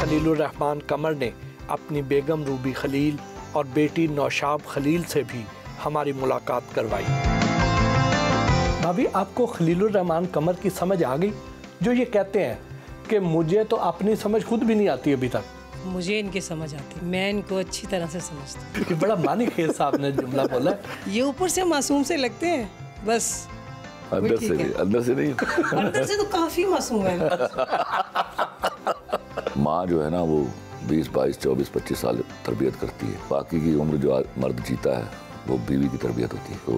खलीलुर रहमान कमर ने अपनी बेगम रूबी खलील और बेटी नौशाब खलील से भी हमारी मुलाकात करवाई। भाभी, आपको खलीलुर रहमान कमर की समझ आ गई, जो ये कहते हैं कि मुझे तो अपनी समझ खुद भी नहीं आती अभी तक? मुझे इनकी समझ आती, मैं इनको अच्छी तरह से समझती हूँ। बड़ा मानी खेल साहब ने जुमला बोला। ये ऊपर से मासूम से लगते हैं, बस अंदर से नहीं, अंदर से नहीं। अंदर से तो काफी मासूम है। माँ जो है ना, वो 20, 22, 24, 25 साल तरबियत करती है। बाकी की उम्र जो मर्द जीता है वो बीवी की तरबियत होती है। तो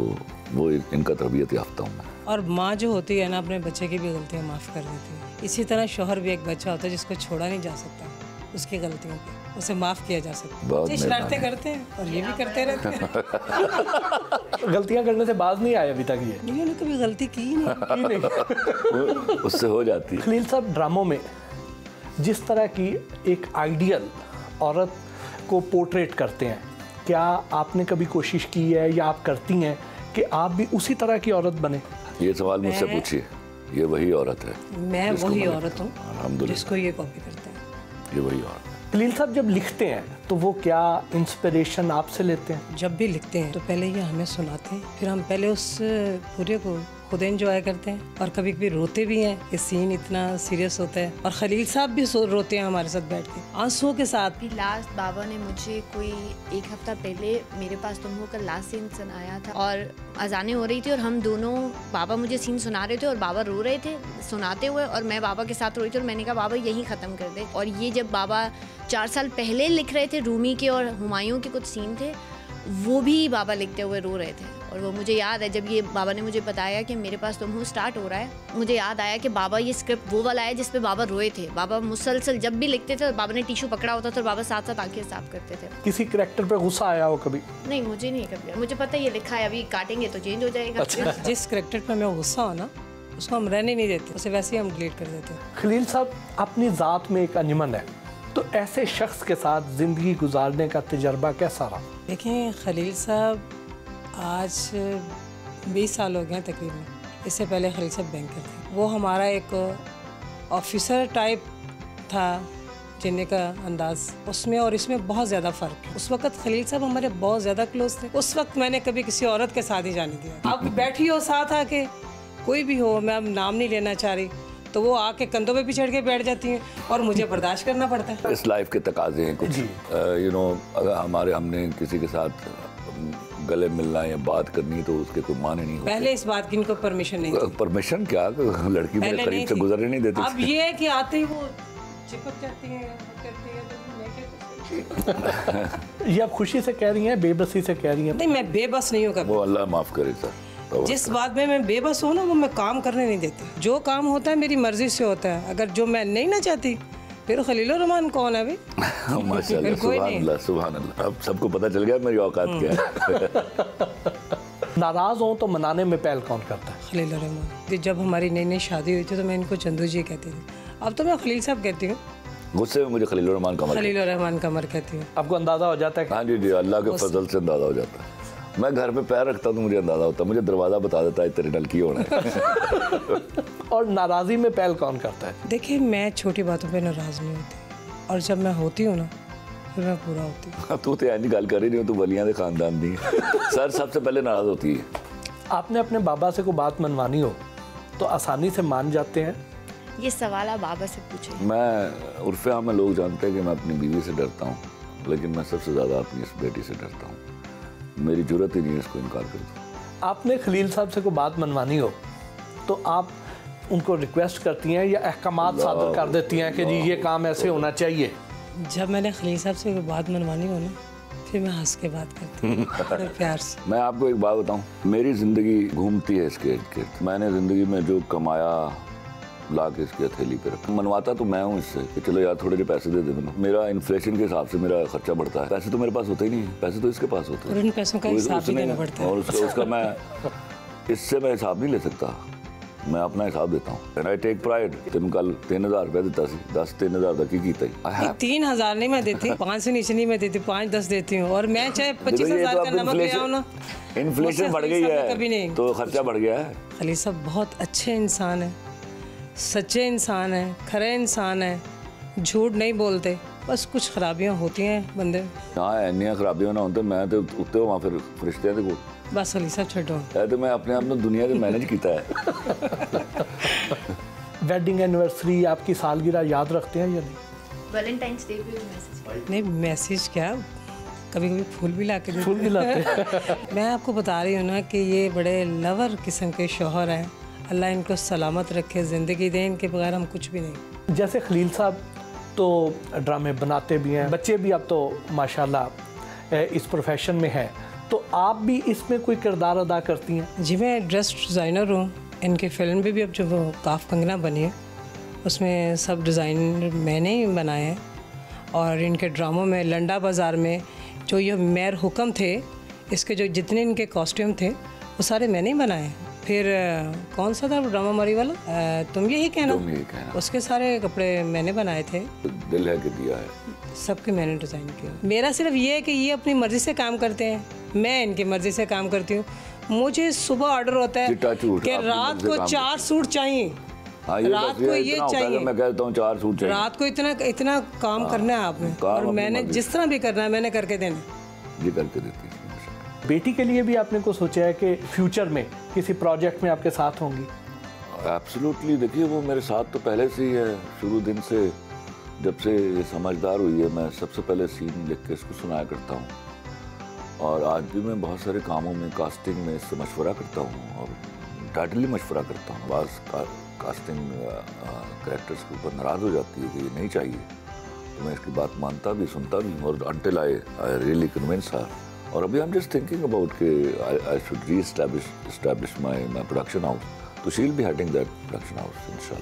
वो इनका तरबियत याफ्ता हूँ मैं। और माँ जो होती है ना, अपने बच्चे की भी गलतियाँ माफ़ कर देती है। इसी तरह शौहर भी एक बच्चा होता है जिसको छोड़ा नहीं जा सकता, उसकी गलतियों पे उसे माफ़ किया जा सकता है। शरारतें करते हैं और ये भी करते रहते हैं। गलतियाँ करने से बाज नहीं आए अभी तक ये? इन्होंने कभी गलती की ही नहीं। उससे हो जाती है। खलील साहब, ड्रामों में जिस तरह की एक आइडियल औरत को पोर्ट्रेट करते हैं, क्या आपने कभी कोशिश की है या आप करती हैं कि आप भी उसी तरह की औरत बने? ये सवाल मुझसे पूछिए, ये वही औरत है। मैं वही औरत हूँ जिसको ये कॉपी करते हैं। ये वही औरत। खलील साहब, जब लिखते हैं तो वो क्या इंस्पिरेशन आपसे लेते हैं? जब भी लिखते हैं तो पहले ये हमें सुनाते हैं, फिर हम पहले उस पूरे को खुद एंजॉय करते हैं और कभी कभी रोते भी हैं कि सीन इतना सीरियस होता है। और खलील साहब भी रोते हैं हमारे साथ बैठ के आंसुओं के साथ। लास्ट बाबा ने मुझे कोई 1 हफ्ता पहले मेरे पास तुम हो का लास्ट सीन सुनाया था और अजानें हो रही थी और हम दोनों, बाबा मुझे सीन सुना रहे थे और बाबा रो रहे थे सुनाते हुए और मैं बाबा के साथ रो रही थी। और मैंने कहा बाबा यहीं ख़त्म कर दे। और ये जब बाबा 4 साल पहले लिख रहे थे, रूमी के और हुमायूं के कुछ सीन थे, वो भी बाबा लिखते हुए रो रहे थे। और वो मुझे याद है, जब ये बाबा ने मुझे बताया कि मेरे पास तुम हो स्टार्ट हो रहा है, मुझे याद आया कि बाबा ये स्क्रिप्ट वो वाला है जिस पे बाबा रोए थे। बाबा मुसलसल जब भी लिखते थे और बाबा ने टिश्यू पकड़ा होता था और बाबा साथ साथ आंखें साफ करते थे। किसी कैरेक्टर पे गुस्सा आया हो कभी? नहीं, मुझे नहीं कभी। मुझे पता है ये लिखा है, अभी काटेंगे तो चेंज हो जाएगा। अच्छा। जिस कैरेक्टर पे हमें गुस्सा हो ना, उसको हम रहने नहीं देते, उसे वैसे ही हम डिलीट कर देते हैं। खलील साहब, अपनी ज़ात में एक अंजुमन है, तो ऐसे शख्स के साथ ज़िंदगी गुजारने का तजर्बा कैसा रहा? देखें खलील साहब, आज 20 साल हो गए तकरीबन। इससे पहले खलील साहब बैंकर थे। वो हमारा एक ऑफिसर टाइप था जीने का अंदाज, उसमें और इसमें बहुत ज़्यादा फ़र्क है। उस वक्त खलील साहब हमारे बहुत ज़्यादा क्लोज थे। उस वक्त मैंने कभी किसी औरत के साथ ही जाने दिया। अब बैठी हो साथ आके, कोई भी हो, मैं अब नाम नहीं लेना चाह रही, तो वो आके कंधों पे भी चढ़ के बैठ जाती हैं और मुझे बर्दाश्त करना पड़ता है। इस लाइफ के तकाजे हैं कुछ। अगर हमने किसी के साथ गले मिलना है या बात करनी है तो उसके कोई माने नहीं होते। पहले इस बात की इनको परमिशन नहीं थी। परमिशन क्या, लड़की मेरे करीब से गुजरने नहीं देती। अब ये है कि आते ही वो चिपक जाती है, ये आप खुशी से कह रही हैं, बेबसी से कह रही हैं? नहीं, मैं बेबस नहीं हूँ। वो अल्लाह माफ़ करे सर। जिस बात में मैं बेबस हूँ ना, वो मैं काम करने नहीं देती। जो काम होता है मेरी मर्जी से होता है। अगर जो मैं नहीं ना चाहती, फिर खलीलुर रहमान कौन है भाई? माशाल्लाह, सुभान अल्लाह, सुभान अल्लाह। अब सबको पता चल गया मेरी औकात क्या है। नाराज़ हो तो मनाने में पहल कौन करता है? खलीलुर रहमान। जब हमारी नई नई शादी हुई थी तो मैं इनको चंदू जी कहती थी, अब तो मैं खलील साहब कहती हूँ। गुस्से में मुझे खलीलुर रहमान कमर कहती हूँ। आपको अंदाज़ा हो जाता है? हाँ जी, अल्लाह के फजल से अंदाज़ा हो जाता है। मैं घर पे पैर रखता तो मुझे अंदाज़ा होता, मुझे दरवाज़ा बता देता है तेरे नलकी होना है। और नाराज़ी में पहल कौन करता है? देखिए, मैं छोटी बातों पे नाराज़ नहीं होती, और जब मैं होती हूँ ना, फिर मैं पूरा होती हूँ। तू तो ऐसी गल कर ही नहीं हो, तू वलियां दे खानदान दी सर सबसे पहले नाराज़ होती है। आपने अपने बाबा से कोई बात मनवानी हो तो आसानी से मान जाते हैं? ये सवाल आप बाबा से पूछे। मैं उर्फ़े आम में लोग जानते हैं कि मैं अपनी बीवी से डरता हूँ, लेकिन मैं सबसे ज़्यादा अपनी इस बेटी से डरता हूँ। मेरी जुर्रत ही नहीं है इसको इनकार कर दूँ। आपने खलील साहब से कोई बात मनवानी हो तो आप उनको रिक्वेस्ट करती हैं या अहकामात सादर कर देती हैं कि जी ये काम ऐसे होना चाहिए? जब मैंने खलील साहब से कोई बात मनवानी हो ना, फिर मैं हंस के बात करती हूँ, बड़े प्यार से। मैं आपको एक बात बताऊँ, मेरी ज़िंदगी घूमती है इसके इर्द गिर्द। मैंने ज़िंदगी में जो कमाया ला के इसकी हथेली पे रखा। मनवाता तो मैं हूँ इससे कि चलो यार थोड़े जो पैसे दे दे मैंने। मेरा इन्फ्लेशन के हिसाब से मेरा खर्चा बढ़ता है। पैसे तो मेरे पास होते ही नहीं, पैसे तो इसके पास होते हैं। और इन पैसों का हिसाब भी देना पड़ता है। और उसका मैं इससे मैं हिसाब नहीं ले सकता, मैं अपना हिसाब देता हूँ। And I take pride. Then कल 3000 रुपया दिता सी, 10-3000 का की कीता? 3000 नहीं मैं देती, 5 से नीचे नहीं मैं देती, 5-10 देती हूँ। और मैं चाहे 25,000 का नमक ले आऊँ ना, इन्फ्लेशन बढ़ गई है तो खर्चा बढ़ गया है। खलील साहब बहुत अच्छे इंसान है, सच्चे इंसान है, खरे इंसान है, झूठ नहीं बोलते, बस कुछ खराबियां होती हैं बंदे में। हाँ इन्नियां खराबियां ना होंदे मैं तो उत्ते होवां फिर फरिश्तियां दे कोल। बस अली साहब छड्डो, ਇਹ ਤੇ ਮੈਂ ਆਪਣੇ ਆਪ ਨੂੰ ਦੁਨੀਆ 'ਚ ਮੈਨੇਜ ਕੀਤਾ ਹੈ। वेडिंग एनिवर्सरी, आपकी सालगिरह याद रखते हैं या नहीं? वैलेंटाइंस डे पे मैसेज नहीं मैसेज क्या, कभी कभी फूल भी ला के देते फूल भी लाते हैं। मैं आपको बता रही हूँ ना कि ये बड़े लवर किस्म के शौहर हैं, अल्लाह इनको सलामत रखे, ज़िंदगी दे, इनके बगैर हम कुछ भी नहीं। जैसे खलील साहब तो ड्रामे बनाते भी हैं, बच्चे भी अब तो माशाल्लाह इस प्रोफेशन में हैं, तो आप भी इसमें कोई किरदार अदा करती हैं? जी मैं ड्रेस डिज़ाइनर हूँ। इनकी फिल्म भी अब जो वो काफ कंगना बनी है उसमें सब डिज़ाइन मैंने ही बनाए हैं, और इनके ड्रामों में लंडा बाज़ार में जो ये मेयर हुक्म थे, इसके जो जितने इनके कॉस्ट्यूम थे वो सारे मैंने ही बनाए हैं। फिर कौन सा था वो ड्रामा मरी वाला, तुम यही कहना, उसके सारे कपड़े मैंने बनाए थे। दिल है कि दिया है, सबके मैंने डिज़ाइन किया। मेरा सिर्फ ये है कि ये अपनी मर्ज़ी से काम करते हैं, मैं इनकी मर्ज़ी से काम करती हूँ। मुझे सुबह ऑर्डर होता है कि रात को 4 सूट चाहिए, रात को ये चाहिए, मैं कहता हूँ 4 सूट चाहिए, रात को इतना काम करना है आपने, और मैंने जिस तरह भी करना है मैंने करके देना जी करके देती है। बेटी के लिए भी आपने को सोचा है कि फ्यूचर में किसी प्रोजेक्ट में आपके साथ होंगी? एब्सोल्युटली, देखिए वो मेरे साथ तो पहले से ही है, शुरू दिन से जब से ये समझदार हुई है मैं सबसे पहले सीन लिख के इसको सुनाया करता हूँ, और आज भी मैं बहुत सारे कामों में कास्टिंग में इससे मशवरा करता हूँ, और डायरेक्टली मशवरा करता हूँ। बाज़ कास्टिंग कैरेक्टर्स के ऊपर नाराज़ हो जाती है कि ये नहीं चाहिए, तो मैं इसकी बात मानता भी सुनता भी, और until I really convince her. और अभी I am just thinking about कि आई शुड री एस्टैब्लिश माई प्रोडक्शन हाउस, तो she will be heading that production house इंशाल्लाह।